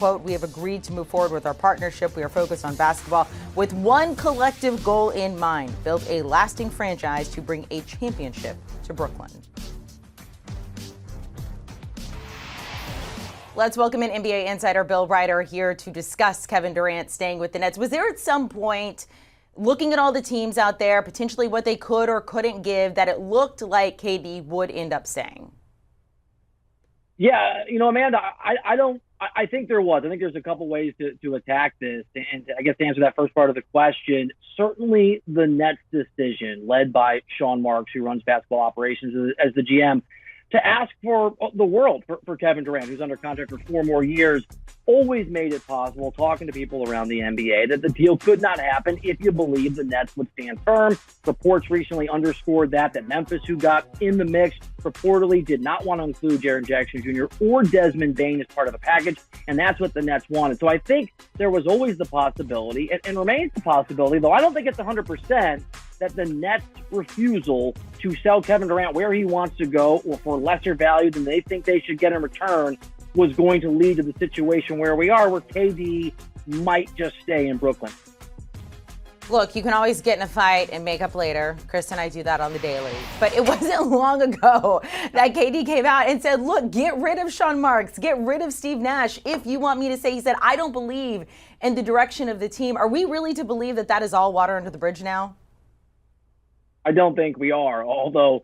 Quote, "We have agreed to move forward with our partnership. We are focused on basketball with one collective goal in mind, build a lasting franchise to bring a championship to Brooklyn." Let's welcome in NBA insider Bill Reiter here to discuss Kevin Durant staying with the Nets. Was there at some point, looking at all the teams out there, potentially what they could or couldn't give, that it looked like KD would end up staying? Yeah, Amanda, I think there was. I think there's a couple ways to attack this. And I guess to answer that first part of the question, certainly the Nets decision, led by Sean Marks, who runs basketball operations as the GM, to ask for the world for Kevin Durant, who's under contract for 4 more years, always made it possible, talking to people around the NBA, that the deal could not happen if you believe the Nets would stand firm. Reports recently underscored that Memphis, who got in the mix, reportedly did not want to include Jaren Jackson Jr. or Desmond Bane as part of the package, and that's what the Nets wanted. So I think there was always the possibility, and remains the possibility, though I don't think it's 100%, that the Nets' refusal to sell Kevin Durant where he wants to go or for lesser value than they think they should get in return was going to lead to the situation where we are, where KD might just stay in Brooklyn. Look, you can always get in a fight and make up later. Chris and I do that on the daily. But it wasn't long ago that KD came out and said, look, get rid of Sean Marks, get rid of Steve Nash. If you want me to say, he said, I don't believe in the direction of the team. Are we really to believe that that is all water under the bridge now? I don't think we are, although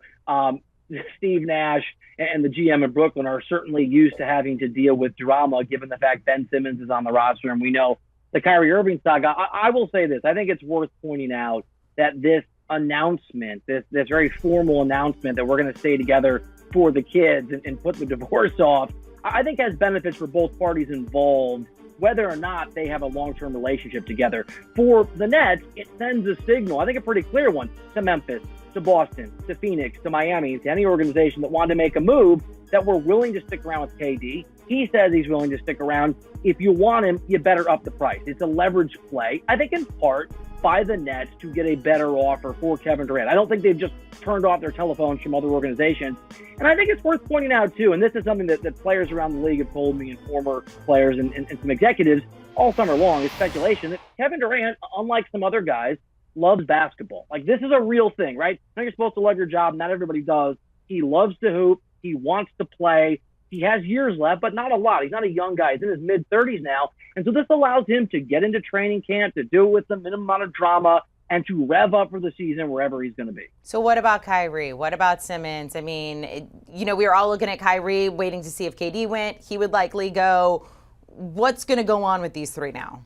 Steve Nash and the GM in Brooklyn are certainly used to having to deal with drama, given the fact Ben Simmons is on the roster and we know the Kyrie Irving saga. I will say this. I think it's worth pointing out that this announcement, this very formal announcement that we're going to stay together for the kids and put the divorce off, I think has benefits for both parties involved, whether or not they have a long-term relationship together. For the Nets, it sends a signal, I think a pretty clear one, to Memphis, to Boston, to Phoenix, to Miami, to any organization that wanted to make a move, that we're willing to stick around with KD. He says he's willing to stick around. If you want him, you better up the price. It's a leverage play, I think in part by the Nets to get a better offer for Kevin Durant. I don't think they've just turned off their telephones from other organizations. And I think it's worth pointing out, too, and this is something that players around the league have told me, and former players and some executives all summer long, is speculation that Kevin Durant, unlike some other guys, loves basketball. Like, this is a real thing, right? Now, you're supposed to love your job. Not everybody does. He loves to hoop. He wants to play. He has years left, but not a lot. He's not a young guy. He's in his mid-30s now. And so this allows him to get into training camp, to do it with the minimum amount of drama, and to rev up for the season wherever he's going to be. So what about Kyrie? What about Simmons? I mean, we were all looking at Kyrie, waiting to see if KD went. He would likely go. What's going to go on with these three now?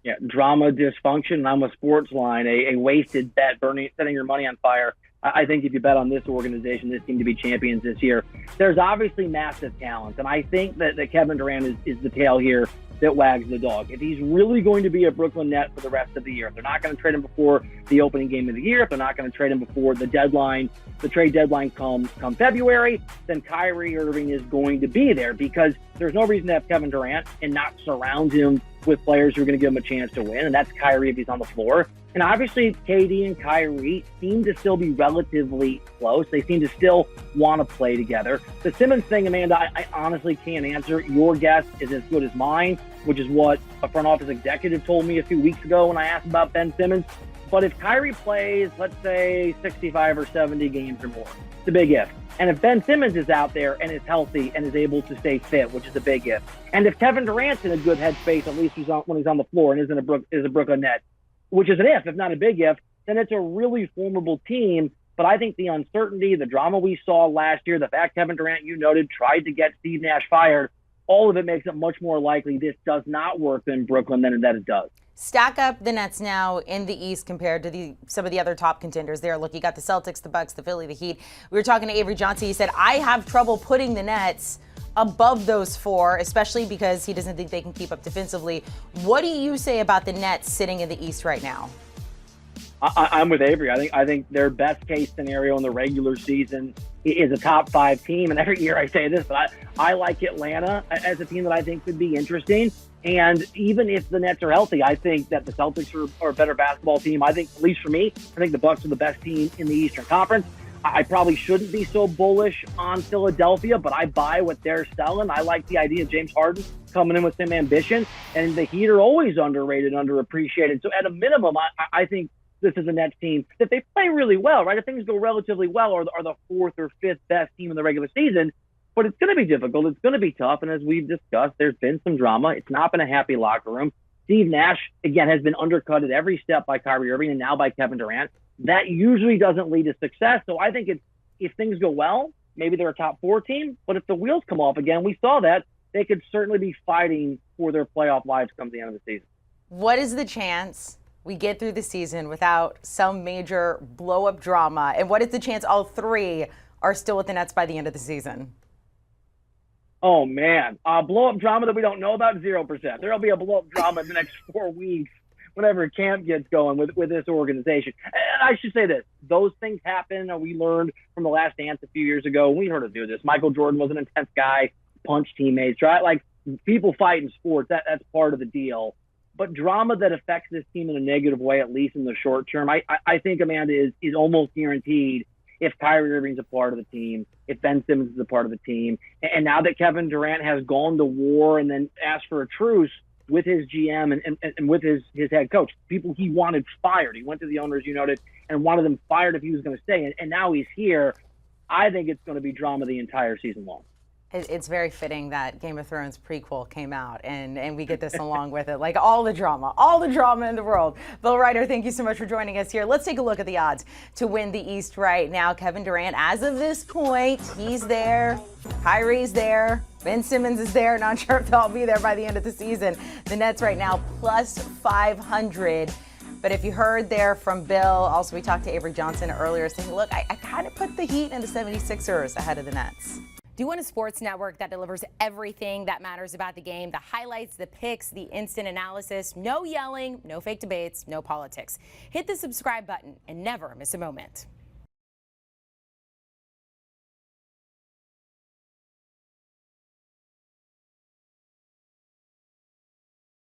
Yeah, drama, dysfunction, and I'm a sports line, a wasted bet, setting your money on fire. I think if you bet on this organization, this team to be champions this year, there's obviously massive talent. And I think that Kevin Durant is the tail here that wags the dog. If he's really going to be a Brooklyn Net for the rest of the year, if they're not going to trade him before the opening game of the year, if they're not going to trade him before the trade deadline come February, then Kyrie Irving is going to be there, because there's no reason to have Kevin Durant and not surround him with players who are going to give him a chance to win. And that's Kyrie if he's on the floor. And obviously, KD and Kyrie seem to still be relatively close. They seem to still want to play together. The Simmons thing, Amanda, I honestly can't answer. Your guess is as good as mine, which is what a front office executive told me a few weeks ago when I asked about Ben Simmons. But if Kyrie plays, let's say, 65 or 70 games or more, it's a big if. And if Ben Simmons is out there and is healthy and is able to stay fit, which is a big if. And if Kevin Durant's in a good headspace, at least when he's on the floor and is a Brooklyn Net, which is an if not a big if, then it's a really formidable team. But I think the uncertainty, the drama we saw last year, the fact Kevin Durant, you noted, tried to get Steve Nash fired, all of it makes it much more likely this does not work in Brooklyn than that it does. Stack up the Nets now in the East compared to some of the other top contenders there. Look, you got the Celtics, the Bucks, the Philly, the Heat. We were talking to Avery Johnson. He said, I have trouble putting the Nets above those four, especially because he doesn't think they can keep up defensively. What do you say about the Nets sitting in the East right now? I'm with Avery. I think their best case scenario in the regular season is a top 5 team. And every year I say this, but I like Atlanta as a team that I think could be interesting. And even if the Nets are healthy, I think that the Celtics are a better basketball team. I think, at least for me, I think the Bucks are the best team in the Eastern Conference. I probably shouldn't be so bullish on Philadelphia, but I buy what they're selling. I like the idea of James Harden coming in with some ambition, and the Heat are always underrated, underappreciated. So at a minimum, I think this is a Nets team that they play really well, right? If things go relatively well, are the fourth or fifth best team in the regular season. But it's going to be difficult. It's going to be tough. And as we've discussed, there's been some drama. It's not been a happy locker room. Steve Nash, again, has been undercut at every step by Kyrie Irving and now by Kevin Durant. That usually doesn't lead to success. So I think if things go well, maybe they're a top 4 team. But if the wheels come off again, we saw that, they could certainly be fighting for their playoff lives come the end of the season. What is the chance we get through the season without some major blow-up drama? And what is the chance all 3 are still with the Nets by the end of the season? Oh, man. Blow-up drama that we don't know about, 0%. There'll be a blow-up drama in the next 4 weeks whenever camp gets going with this organization. And I should say this. Those things happen. We learned from the Last Dance a few years ago. We heard of do this. Michael Jordan was an intense guy, punch teammates. Right? Like, people fight in sports. That's part of the deal. But drama that affects this team in a negative way, at least in the short term, I think, Amanda, is almost guaranteed if Kyrie Irving's a part of the team, if Ben Simmons is a part of the team. And now that Kevin Durant has gone to war and then asked for a truce with his GM and with his head coach, people he wanted fired. He went to the owners, you noted, and wanted them fired if he was going to stay. And now he's here. I think it's going to be drama the entire season long. It's very fitting that Game of Thrones prequel came out and we get this along with it. Like all the drama in the world. Bill Reiter, thank you so much for joining us here. Let's take a look at the odds to win the East right now. Kevin Durant, as of this point, he's there. Kyrie's there. Ben Simmons is there. Not sure if they'll be there by the end of the season. The Nets right now plus 500. But if you heard there from Bill, also we talked to Avery Johnson earlier saying, look, I kind of put the Heat and the 76ers ahead of the Nets. Do you want a sports network that delivers everything that matters about the game? The highlights, the picks, the instant analysis, no yelling, no fake debates, no politics. Hit the subscribe button and never miss a moment.